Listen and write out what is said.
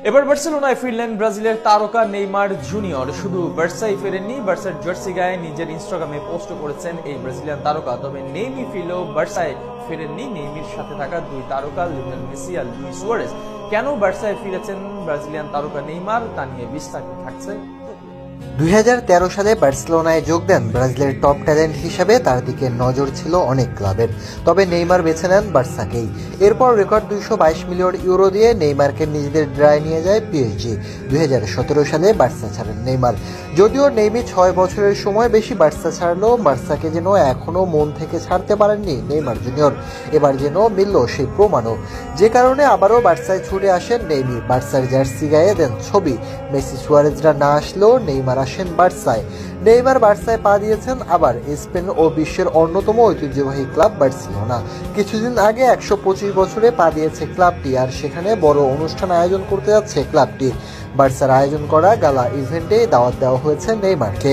এবার বার্সেলোনায় ফিরলেন ব্রাজিলের তারকা নেইমার জুনিয়র। শুধু বার্সায় ফেরেননি, বার্সার জার্সি গায়ে নিজের ইনস্টাগ্রামে পোস্ট করেছেন এই ব্রাজিলিয়ান তারকা। তবে নেইমি ফিরলেও বার্সায় ফেরেননি নেইমির সাথে থাকা দুই তারকা লিওনেল মেসি আর লুইস সুয়ারেজ। কেন বার্সায় ফিরেছেন ব্রাজিলিয়ান তারকা নেইমার, তা নিয়ে বিস্তারিত থাকছে। 2013 সালে বার্সেলোনায় যোগ দেন ব্রাজিলের টপ ট্যালেন্ট হিসেবে। তার দিকে নজর ছিল অনেক ক্লাবের, তবে নেইমার বেছে নেন বার্সাকেই। এরপর রেকর্ড 222 মিলিয়ন ইউরো দিয়ে নেইমারকে নিজেদের ড্রায় নিয়ে যায় পিএসজি। 2017 সালে বার্সা ছাড়েন নেইমার। যদিও নেইমি 6 বছরের সময় বেশি বার্সা ছাড়লেও বার্সাকে যেন এখনও মন থেকে ছাড়তে পারেননি নেইমার জুনিয়র। এবার যেন মিলল সেই প্রমাণও, যে কারণে আবারও বার্সায় ছুটে আসেন নেইমি। বার্সার জার্সি গায়ে দেন ছবি। মেসি সুয়ারেজরা না আসলেও নেইমার আসেন বার্সায়। নেইমার বার্সায় পা দিয়েছেন আবার। স্পেন ও বিশ্বের অন্যতম ঐতিহ্যবাহী ক্লাব বার্সেলোনা। কিছুদিন আগে 125 বছরে পা দিয়েছে ক্লাবটি, আর সেখানে বড় অনুষ্ঠান আয়োজন করতে যাচ্ছে ক্লাবটি। বার্সার আয়োজন করা গালা ইভেন্টে দাওয়াত দেওয়া হয়েছে নেইমারকে।